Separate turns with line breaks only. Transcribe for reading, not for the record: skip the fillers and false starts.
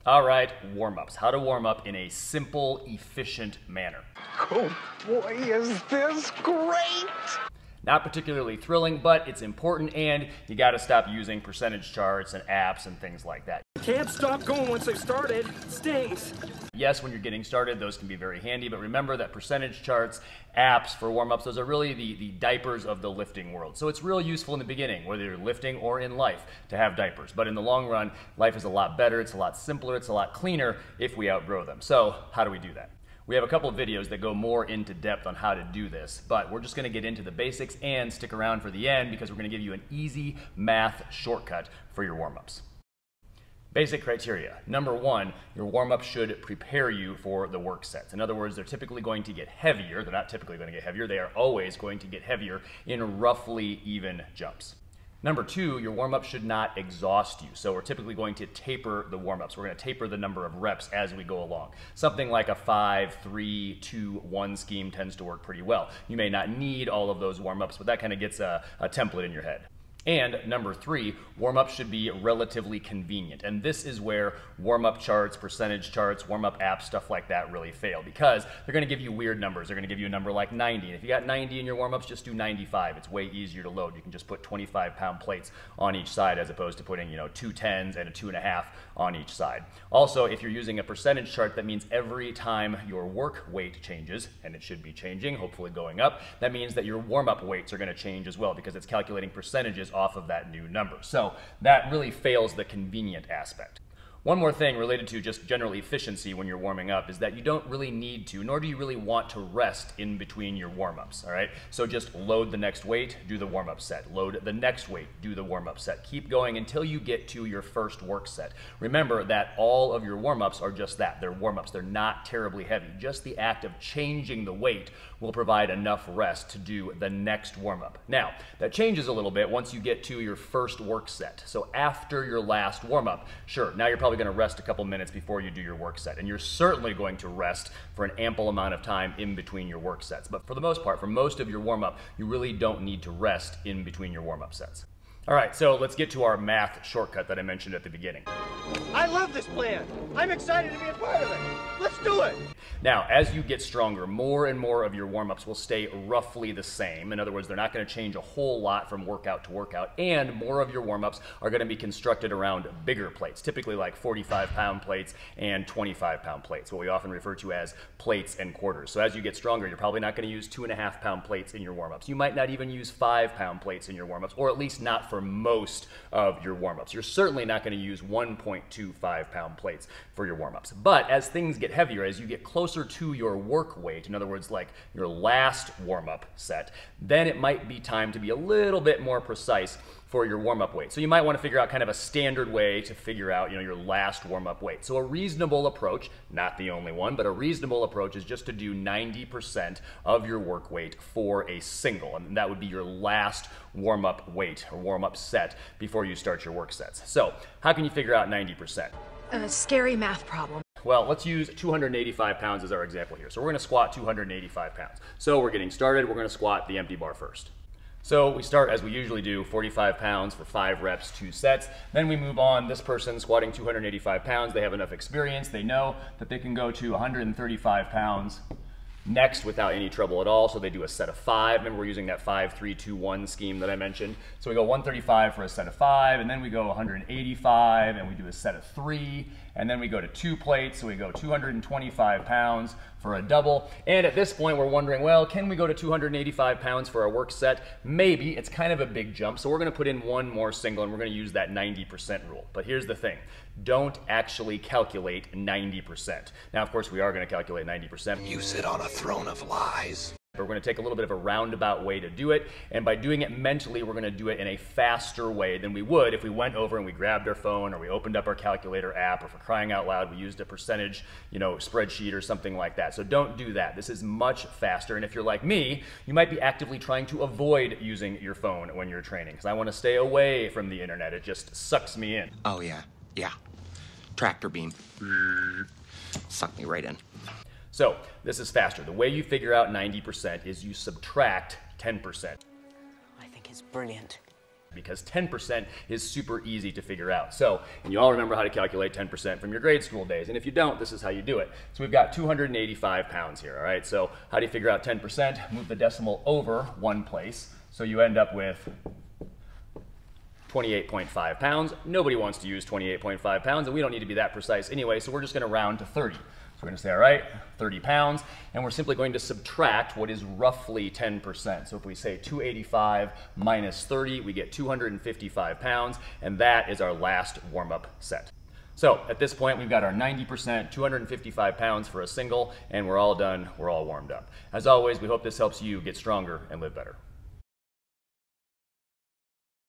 All right, warm-ups. How to warm up in a simple, efficient manner.
Oh boy, is this great!
Not particularly thrilling, but it's important, and you gotta stop using percentage charts and apps and things like that.
Can't stop going once I've started. It stings.
Yes, when you're getting started, those can be very handy, but remember that percentage charts, apps for warm-ups, those are really the diapers of the lifting world. So it's real useful in the beginning, whether you're lifting or in life, to have diapers. But in the long run, life is a lot better, it's a lot simpler, it's a lot cleaner if we outgrow them. So how do we do that? We have a couple of videos that go more into depth on how to do this, but we're just going to get into the basics and stick around for the end because we're going to give you an easy math shortcut for your warm-ups. Basic criteria. Number one, your warm-up should prepare you for the work sets. In other words, they're typically going to get heavier. They're not typically going to get heavier. They are always going to get heavier in roughly even jumps. Number two, your warm-up should not exhaust you. So we're typically going to taper the warm-ups. We're going to taper the number of reps as we go along. Something like a 5, 3, 2, 1 scheme tends to work pretty well. You may not need all of those warm-ups, but that kind of gets a template in your head. And number three, warm-ups should be relatively convenient. And this is where warm-up charts, percentage charts, warm-up apps, stuff like that really fail because they're going to give you weird numbers. They're going to give you a number like 90. And if you got 90 in your warm-ups, just do 95. It's way easier to load. You can just put 25-pound plates on each side as opposed to putting, 2 10s and a 2.5 on each side. Also, if you're using a percentage chart, that means every time your work weight changes, and it should be changing, hopefully going up, that means that your warm-up weights are going to change as well because it's calculating percentages off of that new number. So that really fails the convenient aspect. One more thing related to just general efficiency when you're warming up is that you don't really need to, nor do you really want to rest in between your warm-ups, all right? So just load the next weight, do the warm-up set. Load the next weight, do the warm-up set. Keep going until you get to your first work set. Remember that all of your warm-ups are just that. They're warm-ups. They're not terribly heavy. Just the act of changing the weight will provide enough rest to do the next warm-up. Now, that changes a little bit once you get to your first work set. So after your last warm-up, sure, now you're probably going to rest a couple minutes before you do your work set. And you're certainly going to rest for an ample amount of time in between your work sets. But for the most part, for most of your warm-up, you really don't need to rest in between your warm-up sets. All right, so let's get to our math shortcut that I mentioned at the beginning.
I love this plan. I'm excited to be a part of it. Let's do it.
Now, as you get stronger, more and more of your warm-ups will stay roughly the same. In other words, they're not going to change a whole lot from workout to workout, and more of your warm-ups are going to be constructed around bigger plates, typically like 45-pound plates and 25-pound plates, what we often refer to as plates and quarters. So as you get stronger, you're probably not going to use 2.5-pound plates in your warm-ups. You might not even use 5-pound plates in your warm-ups, or at least not for most of your warm-ups. You're certainly not going to use 1.25-pound plates for your warm-ups. But as things get heavier, as you get closer to your work weight, in other words, like your last warm-up set, then it might be time to be a little bit more precise for your warm-up weight. So you might want to figure out kind of a standard way to figure out, your last warm-up weight. So a reasonable approach, not the only one, but a reasonable approach is just to do 90% of your work weight for a single, and that would be your last warm-up weight or warm-up set before you start your work sets. So how can you figure out 90%?
A scary math problem.
Well, let's use 285 pounds as our example here. So we're going to squat 285 pounds. So we're getting started. We're going to squat the empty bar first. So we start, as we usually do, 45 pounds for 5 reps, 2 sets. Then we move on. This person squatting 285 pounds, they have enough experience. They know that they can go to 135 pounds next without any trouble at all. So they do a set of 5. Remember, we're using that 5, 3, 2, 1 scheme that I mentioned. So we go 135 for a set of 5, and then we go 185, and we do a set of 3, and then we go to 2 plates. So we go 225 pounds for a double. And at this point, we're wondering, well, can we go to 285 pounds for our work set? Maybe. It's kind of a big jump. So we're going to put in one more single, and we're going to use that 90% rule. But here's the thing. Don't actually calculate 90%. Now, of course, we are going to calculate 90%.
You sit on a throne of lies.
But we're going to take a little bit of a roundabout way to do it, and by doing it mentally, we're going to do it in a faster way than we would if we went over and we grabbed our phone or we opened up our calculator app, or for crying out loud, we used a percentage, spreadsheet or something like that. So don't do that. This is much faster, and if you're like me, you might be actively trying to avoid using your phone when you're training, because I want to stay away from the internet. It just sucks me in.
Oh yeah. Tractor beam. Suck me right in.
So this is faster. The way you figure out 90% is you subtract 10%.
I think it's brilliant.
because 10% is super easy to figure out. So, and you all remember how to calculate 10% from your grade school days. And if you don't, this is how you do it. So we've got 285 pounds here, all right? So how do you figure out 10%? Move the decimal over one place. So you end up with 28.5 pounds. Nobody wants to use 28.5 pounds, and we don't need to be that precise anyway, so we're just gonna round to 30. We're going to say, all right, 30 pounds, and we're simply going to subtract what is roughly 10%. So if we say 285 minus 30, we get 255 pounds, and that is our last warm-up set. So at this point, we've got our 90%, 255 pounds for a single, and we're all done, we're all warmed up. As always, we hope this helps you get stronger and live better.